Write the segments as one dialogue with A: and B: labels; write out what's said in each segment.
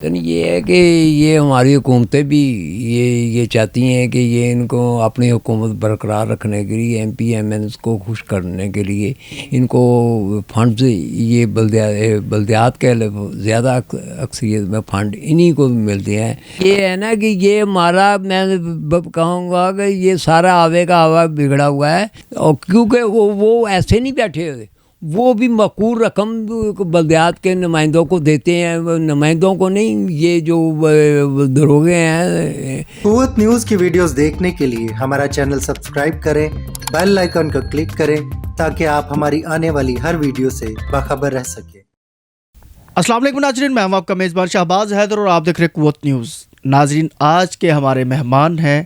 A: یہ ہے کہ یہ ہماری حکومتیں بھی یہ چاہتی ہیں کہ یہ ان کو اپنی حکومت برقرار رکھنے کے لیے ایم پی ایم این کو خوش کرنے کے لیے ان کو فنڈز یہ بلدیات کے زیادہ اکثریت میں فنڈ انہی کو ملتے ہیں. یہ ہے نا کہ یہ ہمارا میں کہوں گا کہ یہ سارا آوے کا آوا بگڑا ہوا ہے. اور کیونکہ وہ ایسے نہیں بیٹھے ہوئے, وہ بھی مقرر رقم بلدیات کے نمائندوں کو دیتے ہیں, نمائندوں کو نہیں. یہ جو دروگے ہیں.
B: قوت نیوز کی ویڈیوز دیکھنے کے لیے ہمارا چینل سبسکرائب کریں, بیل آئیکن کو کلک کریں تاکہ آپ ہماری آنے والی ہر ویڈیو سے باخبر رہ سکیں.
C: السلام علیکم ناظرین, میں ہوں آپ کا میزبان شہباز حیدر اور آپ دیکھ رہے ہیں قوت نیوز. ناظرین, آج کے ہمارے مہمان ہیں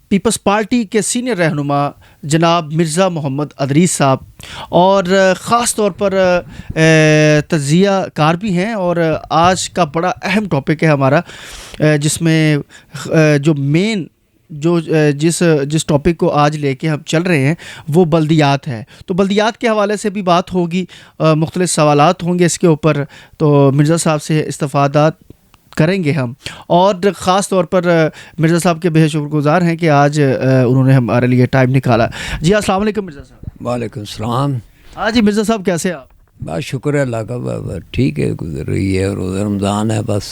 C: پیپلز پارٹی کے سینئر رہنما جناب مرزا محمد ادریس صاحب, اور خاص طور پر تجزیہ کار بھی ہیں. اور آج کا بڑا اہم ٹاپک ہے ہمارا, جس میں جو مین جس ٹاپک کو آج لے کے ہم چل رہے ہیں وہ بلدیات ہے. تو بلدیات کے حوالے سے بھی بات ہوگی, مختلف سوالات ہوں گے اس کے اوپر. تو مرزا صاحب سے استفادات کریں گے ہم, اور خاص طور پر مرزا صاحب کے بے شکر گزار ہیں کہ آج انہوں نے ہمارے لیے ٹائم نکالا. جی السلام علیکم مرزا صاحب.
A: وعلیکم السلام.
C: ہاں جی مرزا صاحب, کیسے ہیں آپ؟
A: بس شکر ہے اللہ کا, ٹھیک ہے, گزر رہی ہے. روزہ رمضان ہے, بس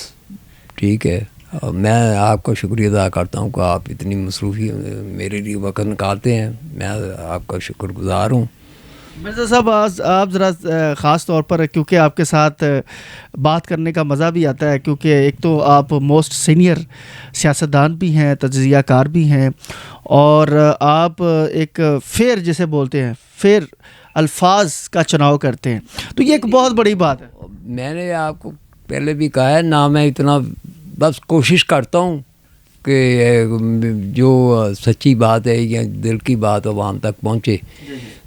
A: ٹھیک ہے. اور میں آپ کا شکریہ ادا کرتا ہوں کہ آپ اتنی مصروفی میرے لیے وقت نکالتے ہیں. میں آپ کا شکر گزار ہوں.
C: مرزا صاحب, آپ ذرا خاص طور پر, کیونکہ آپ کے ساتھ بات کرنے کا مزہ بھی آتا ہے, کیونکہ ایک تو آپ موسٹ سینئر سیاستدان بھی ہیں, تجزیہ کار بھی ہیں, اور آپ ایک فیئر جسے بولتے ہیں فیئر الفاظ کا چناؤ کرتے ہیں. تو یہ ایک بہت بڑی بات ہے.
A: میں نے آپ کو پہلے بھی کہا ہے نا, میں اتنا بس کوشش کرتا ہوں کہ جو سچی بات ہے یا دل کی بات عوام تک پہنچے.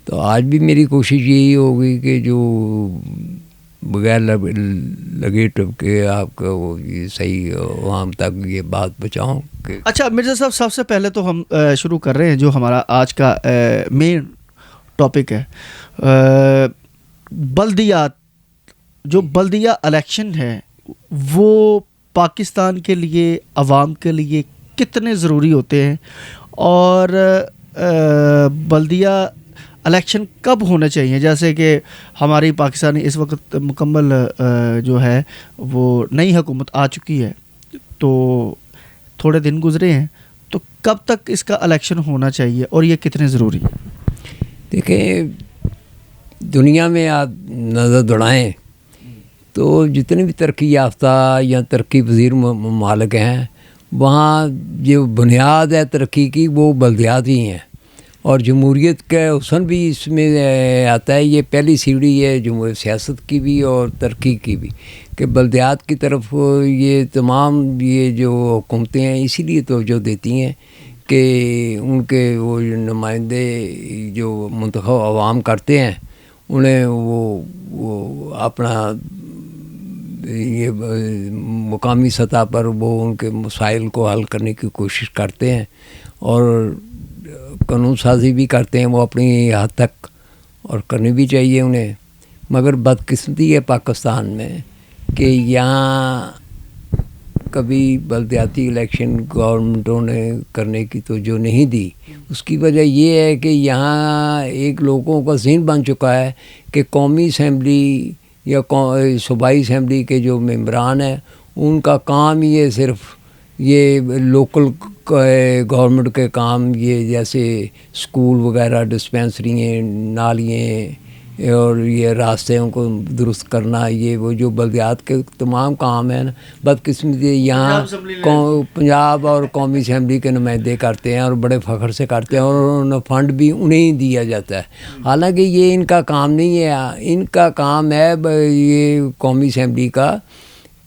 A: تو آج بھی میری کوشش یہی ہوگی کہ جو بغیر لگے ٹپکے آپ کا وہ صحیح عوام تک یہ بات پہنچاؤں.
C: اچھا مرزا صاحب, سب سے پہلے تو ہم شروع کر رہے ہیں جو ہمارا آج کا مین ٹاپک ہے, بلدیات. جو بلدیہ الیکشن ہے وہ پاکستان کے لیے, عوام کے لیے کتنے ضروری ہوتے ہیں, اور بلدیہ الیکشن کب ہونے چاہیے؟ جیسے کہ ہماری پاکستانی اس وقت مکمل جو ہے وہ نئی حکومت آ چکی ہے, تو تھوڑے دن گزرے ہیں, تو کب تک اس کا الیکشن ہونا چاہیے اور یہ کتنے ضروری ہے؟
A: دیکھیں, دنیا میں آپ نظر دوڑائیں تو جتنے بھی ترقی یافتہ یا ترقی پذیر ممالک ہیں, وہاں جو بنیاد ہے ترقی کی وہ بلدیات ہی ہیں. اور جمہوریت کا حسن بھی اس میں آتا ہے. یہ پہلی سیڑھی ہے سیاست کی بھی اور ترقی کی بھی, کہ بلدیات کی طرف یہ تمام یہ جو حکومتیں ہیں اسی لیے توجہ دیتی ہیں کہ ان کے وہ نمائندے جو منتخب عوام کرتے ہیں انہیں وہ اپنا یہ مقامی سطح پر وہ ان کے مسائل کو حل کرنے کی کوشش کرتے ہیں, اور قانون سازی بھی کرتے ہیں وہ اپنی حد تک, اور کرنی بھی چاہیے انہیں. مگر بدقسمتی ہے پاکستان میں کہ یہاں کبھی بلدیاتی الیکشن گورنمنٹوں نے کرنے کی توجہ نہیں دی. اس کی وجہ یہ ہے کہ یہاں ایک لوگوں کا ذہن بن چکا ہے کہ قومی اسمبلی یا صوبائی اسمبلی کے جو ممبران ہیں ان کا کام یہ صرف یہ لوکل گورنمنٹ کے کام, یہ جیسے اسکول وغیرہ, ڈسپینسرییں, نالیاں اور یہ راستوں کو درست کرنا, یہ وہ جو بلدیات کے تمام کام ہیں نا, بدقسمتی یہاں پنجاب اور قومی اسمبلی کے نمائندے کرتے ہیں, اور بڑے فخر سے کرتے ہیں, اور فنڈ بھی انہیں دیا جاتا ہے. حالانکہ یہ ان کا کام نہیں ہے. ان کا کام ہے یہ قومی اسمبلی کا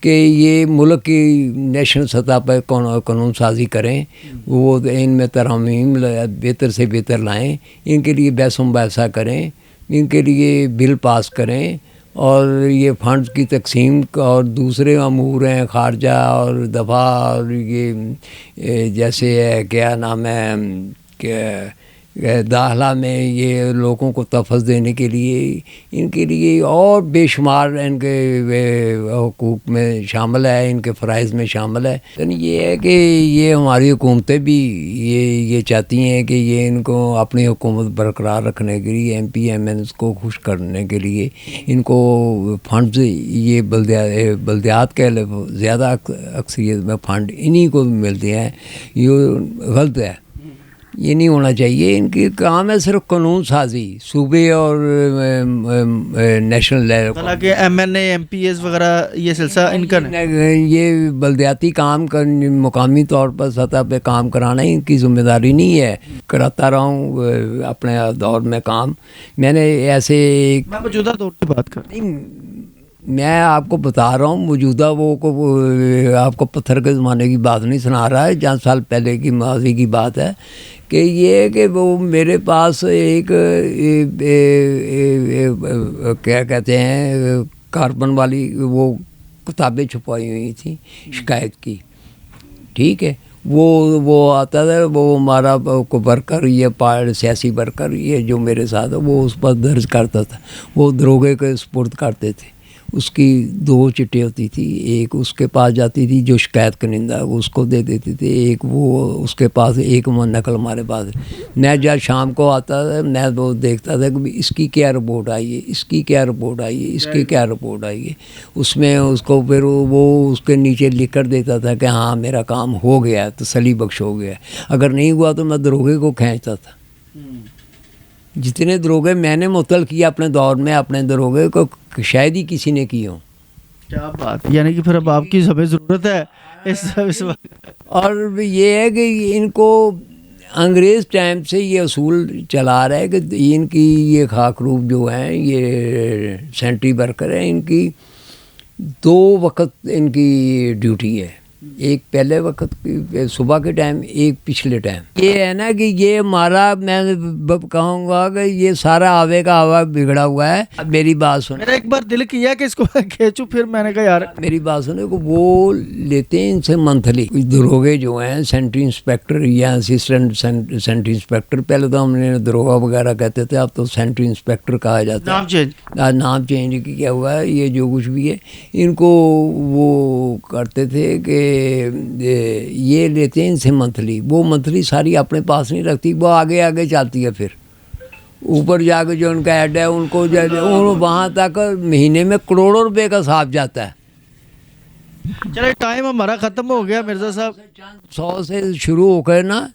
A: کہ یہ ملک کی نیشنل سطح پر قانون سازی کریں, وہ ان میں ترامیم بہتر سے بہتر لائیں, ان کے لیے بحث و مباحثہ کریں, ان کے لیے بل پاس کریں, اور یہ فنڈز کی تقسیم اور دوسرے امور ہیں خارجہ اور دفاع, اور یہ جیسے ہے کیا نام ہے کہ داخلہ میں یہ لوگوں کو تحفظ دینے کے لیے، ان کے لیے اور بے شمار ان کے حقوق میں شامل ہے، ان کے فرائض میں شامل ہے. یعنی یہ ہے کہ یہ ہماری حکومتیں بھی یہ چاہتی ہیں کہ یہ ان کو اپنی حکومت برقرار رکھنے کے لیے، ایم پی ایم این کو خوش کرنے کے لیے ان کو فنڈز، یہ بلدیات کے زیادہ اکثریت میں فنڈ انہی کو ملتے ہیں. یہ غلط ہے، یہ نہیں ہونا چاہیے. ان کی کام ہے صرف قانون سازی صوبے اور نیشنل لیول.
C: حالانکہ ایم این اے، ایم پی ایس وغیرہ یہ سلسلہ ان کا
A: یہ بلدیاتی کام مقامی طور پر سطح پہ کام کرانا ان کی ذمہ داری نہیں ہے. کراتا رہا ہوں اپنے دور میں کام. میں نے ایسے
C: میں موجودہ دور کی بات کر،
A: میں آپ کو بتا رہا ہوں موجودہ وہ آپ کو پتھر کے زمانے کی بات نہیں سنا رہا ہے، 5 سال پہلے کی ماضی کی بات ہے. کہ یہ کہ وہ میرے پاس ایک کیا کہتے ہیں کاربن والی وہ کتابیں چھپائی ہوئی تھیں شکایت کی. ٹھیک ہے، وہ آتا تھا، وہ ہمارا ورکر، یہ سیاسی ورکر یہ جو میرے ساتھ ہے وہ اس پر درج کرتا تھا. وہ دروگے کے سپرد کرتے تھے. اس کی 2 چٹیں ہوتی تھی، ایک اس کے پاس جاتی تھی جو شکایت کنندہ اس کو دے دیتے تھے، ایک وہ اس کے پاس، ایک نقل ہمارے پاس. میں جب شام کو آتا تھا میں وہ دیکھتا تھا کہ اس کی کیا رپورٹ آئی ہے، اس کی کیا رپورٹ آئی ہے، اس کی کیا رپورٹ آئی ہے. اس میں اس کو پھر وہ اس کے نیچے لکھ کر دیتا تھا کہ ہاں میرا کام ہو گیا، تسلی بخش ہو گیا. اگر نہیں ہوا تو میں دروگے کو کھینچتا تھا. جتنے دروگے میں نے معطل کیا اپنے دور میں، اپنے دروگے کو شاید ہی کسی نے کی ہوں.
C: کیا بات، یعنی کہ پھر اب آپ کی ہمیں ضرورت ہے اس وقت.
A: اور یہ ہے کہ ان کو انگریز ٹائم سے یہ اصول چلا رہا ہے کہ ان کی یہ خاک روب جو ہیں، یہ سینٹری ورکر ہیں، ان کی 2 وقت ان کی ڈیوٹی ہے. ایک پہلے وقت صبح کے ٹائم، ایک پچھلے ٹائم. یہ ہے نا کہ یہ ہمارا، میں کہوں گا کہ یہ سارا آوے کا آوا بگڑا ہوا ہے. اب میری بات سن،
C: میرا ایک بار دل کیا کہ اس کو کھینچوں، پھر میں نے کہا یار
A: میری بات سنو کہ وہ لیتے ہیں ان سے منتھلی. دروگے جو ہیں سینٹری انسپیکٹر یا اسسٹنٹ سینٹری انسپیکٹر، پہلے تو ہم نے دروگا وغیرہ کہتے تھے، اب تو سینٹری انسپیکٹر کہا جاتا ہے. نام چینج کیا ہوا ہے. یہ جو کچھ بھی ہے ان کو وہ کرتے تھے کہ یہ لیتے ہیں ان سے منتھلی. وہ منتھلی ساری اپنے پاس نہیں رکھتی، وہ آگے آگے چلتی ہے. پھر اوپر جا کے جو ان کا ہیڈ ہے ان کو وہاں تک مہینے میں کروڑوں روپے کا حساب جاتا ہے.
C: چلے ٹائم ہمارا ختم ہو گیا مرزا صاحب.
A: 100 سے شروع ہو کر نا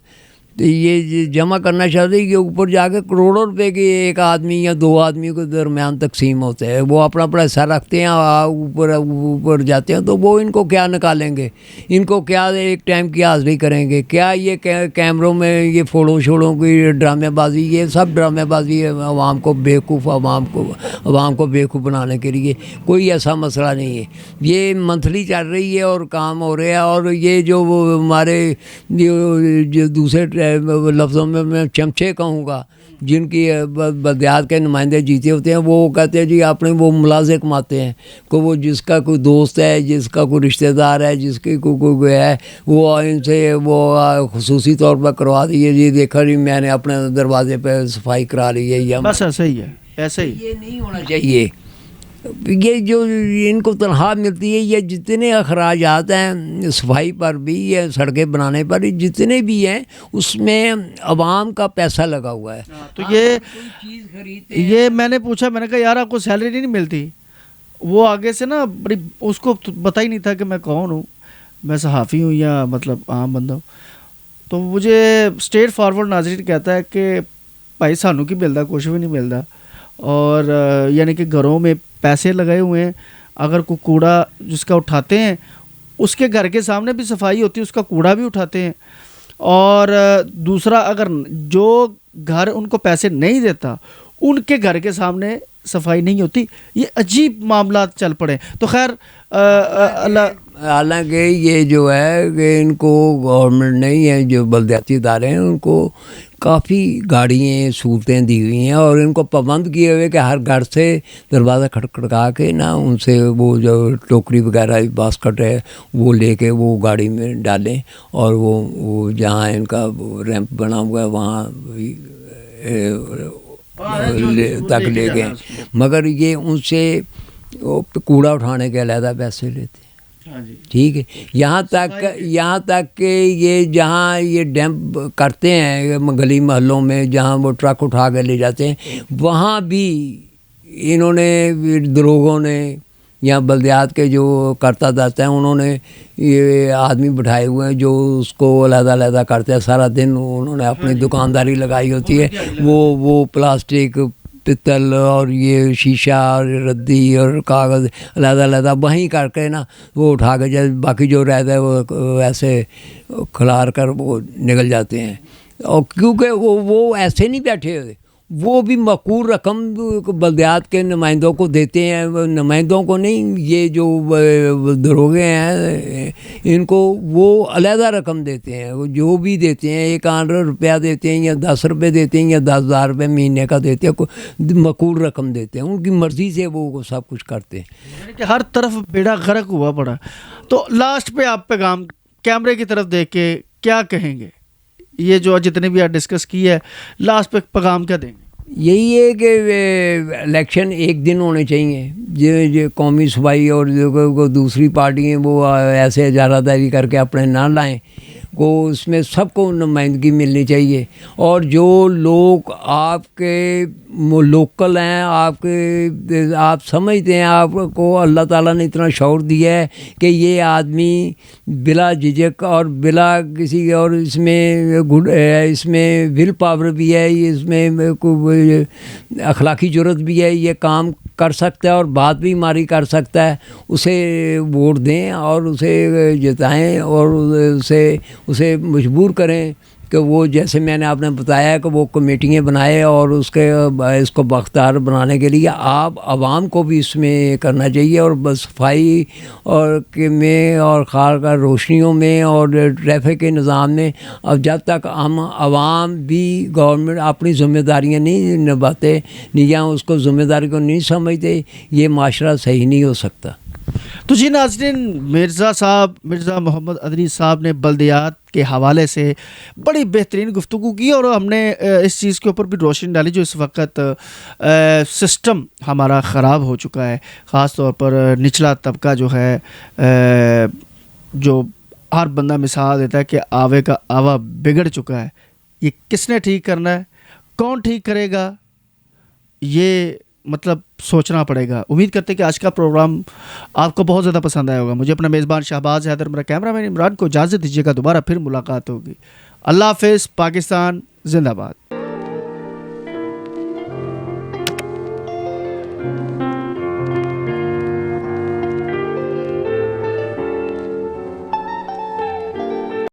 A: تو یہ جمع کرنا چاہتے ہیں کہ اوپر جا کے کروڑوں روپے کے ایک آدمی یا 2 آدمیوں کے درمیان تقسیم ہوتے ہیں. وہ اپنا اپنا حصہ رکھتے ہیں، اوپر جاتے ہیں تو وہ ان کو کیا نکالیں گے، ان کو کیا ایک ٹائم کی حاضری کریں گے، کیا یہ کیمروں میں یہ فوڑوں شوڑوں کی ڈرامے بازی، یہ سب ڈرامے بازی ہے عوام کو بیوقوف، عوام کو بیوقوف بنانے کے لیے. کوئی ایسا مسئلہ نہیں ہے. یہ منتھلی چل رہی ہے اور کام ہو رہا ہے. اور یہ جو ہمارے جو دوسرے لفظوں میں چمچے کہوں گا، جن کی بلدیات کے نمائندے جیتے ہوتے ہیں، وہ کہتے ہیں جی اپنے وہ ملازے کماتے ہیں. وہ جس کا کوئی دوست ہے، جس کا کوئی رشتہ دار ہے، جس کی کوئی ہے، وہ ان سے وہ خصوصی طور پر کروا دیے. جی دیکھا جی میں نے اپنے دروازے پہ صفائی کرا لی ہے، یا
C: بس ایسا ہی ہے، ایسا ہی.
A: یہ نہیں ہونا چاہیے. یہ جو ان کو تنخواہ ملتی ہے، یہ جتنے اخراجات ہیں صفائی پر بھی، یہ سڑکیں بنانے پر جتنے بھی ہیں، اس میں عوام کا پیسہ لگا ہوا ہے.
C: تو یہ میں نے پوچھا، میں نے کہا یار آپ کو سیلری نہیں ملتی. وہ آگے سے نا بڑی، اس کو پتہ ہی نہیں تھا کہ میں کون ہوں، میں صحافی ہوں یا مطلب عام بندہ ہوں. تو مجھے اسٹریٹ فارورڈ ناظرین کہتا ہے کہ بھائی سانو کی ملتا، کچھ بھی نہیں ملتا. اور یعنی کہ گھروں میں پیسے لگائے ہوئے ہیں، اگر کوئی کوڑا جس کا اٹھاتے ہیں، اس کے گھر کے سامنے بھی صفائی ہوتی ہے، اس کا کوڑا بھی اٹھاتے ہیں. اور دوسرا، اگر جو گھر ان کو پیسے نہیں دیتا ان کے گھر کے سامنے صفائی نہیں ہوتی. یہ عجیب معاملات چل پڑے. تو خیر
A: حالانکہ یہ جو ہے کہ ان کو گورنمنٹ نے یا جو بلدیاتی ادارے ہیں ان کو کافی گاڑیاں سہولتیں دی ہوئی ہیں، اور ان کو پابند کیے ہوئے کہ ہر گھر سے دروازہ کھٹکھٹا کے نا ان سے وہ جو ٹوکری وغیرہ باسکٹ ہے وہ لے کے وہ گاڑی میں ڈالیں، اور وہ جہاں ان کا ریمپ بنا ہوا ہے وہاں تک لے گئے، مگر یہ ان سے کوڑا اٹھانے کے علیحدہ پیسے لیتے ہیں، ٹھیک ہے، یہاں تک کہ یہ جہاں یہ ڈیمپ کرتے ہیں گلی محلوں میں جہاں وہ ٹرک اٹھا کے لے جاتے ہیں، وہاں بھی انہوں نے دروگوں نے یا بلدیات کے جو کرتا داتا ہیں انہوں نے یہ آدمی بٹھائے ہوئے ہیں جو اس کو علیحدہ علیحدہ کرتے ہیں، سارا دن انہوں نے اپنی دکانداری لگائی ہوتی ہے، وہ پلاسٹک پتل اور یہ شیشہ اور ردی اور کاغذ علیحدہ علیحدہ وہیں کر کے نا وہ اٹھا کے جیسے باقی جو رہتا ہے وہ ایسے کھلار کر وہ نکل جاتے ہیں، اور کیونکہ وہ ایسے نہیں بیٹھے ہوئے، وہ بھی مقرر رقم بلدیات کے نمائندوں کو دیتے ہیں، نمائندوں کو نہیں، یہ جو دروگے ہیں ان کو وہ علیحدہ رقم دیتے ہیں، وہ جو بھی دیتے ہیں 1 روپیہ دیتے ہیں یا 10 روپے دیتے ہیں یا 10,000 روپے مہینے کا دیتے ہیں، مقرر رقم دیتے ہیں، ان کی مرضی سے وہ سب کچھ کرتے ہیں،
C: یعنی کہ ہر طرف بیڑا غرق ہوا پڑا۔ تو لاسٹ پہ آپ پیغام کیمرے کی طرف دیکھ کے کیا کہیں گے؟ یہ جو جتنے بھی آپ ڈسکس کی ہے لاسٹ پہ پیغام کیا دیں گے؟
A: یہی ہے کہ الیکشن ایک دن ہونے چاہیے، جو قومی صوبائی اور جو دوسری پارٹی ہیں وہ ایسے اجارہ داری کر کے اپنے نہ لائیں، کو اس میں سب کو نمائندگی ملنی چاہیے، اور جو لوگ آپ کے لوکل ہیں، آپ سمجھتے ہیں، آپ کو اللہ تعالیٰ نے اتنا شعور دیا ہے کہ یہ آدمی بلا جھجک اور بلا کسی اور اس میں ول پاور بھی ہے، اس میں اخلاقی جرت بھی ہے، یہ کام کر سکتا ہے اور بات بھی ہماری کر سکتا ہے، اسے ووٹ دیں اور اسے جتائیں اور اسے مجبور کریں کہ وہ جیسے میں نے آپ نے بتایا کہ وہ کمیٹیاں بنائے، اور اس کو بااختیار بنانے کے لیے آپ عوام کو بھی اس میں کرنا چاہیے، اور صفائی اور میں اور خار روشنیوں میں اور ٹریفک کے نظام میں، اب جب تک ہم عوام بھی گورنمنٹ اپنی ذمہ داریاں نہیں نبھاتے یا اس کو ذمہ داری کو نہیں سمجھتے، یہ معاشرہ صحیح نہیں ہو سکتا۔
C: تو جی ناظرین، مرزا محمد ادریس صاحب نے بلدیات کے حوالے سے بڑی بہترین گفتگو کی، اور ہم نے اس چیز کے اوپر بھی روشنی ڈالی جو اس وقت سسٹم ہمارا خراب ہو چکا ہے، خاص طور پر نچلا طبقہ جو ہے، جو ہر بندہ مثال دیتا ہے کہ آوے کا آوا بگڑ چکا ہے، یہ کس نے ٹھیک کرنا ہے، کون ٹھیک کرے گا، یہ مطلب سوچنا پڑے گا۔ امید کرتے کہ آج کا پروگرام آپ کو بہت زیادہ پسند آیا ہوگا۔ مجھے اپنا میزبان شہباز حیدر، میرا کیمرہ مین عمران کو اجازت دیجیے گا، دوبارہ پھر ملاقات ہوگی۔ اللہ حافظ، پاکستان زندہ باد۔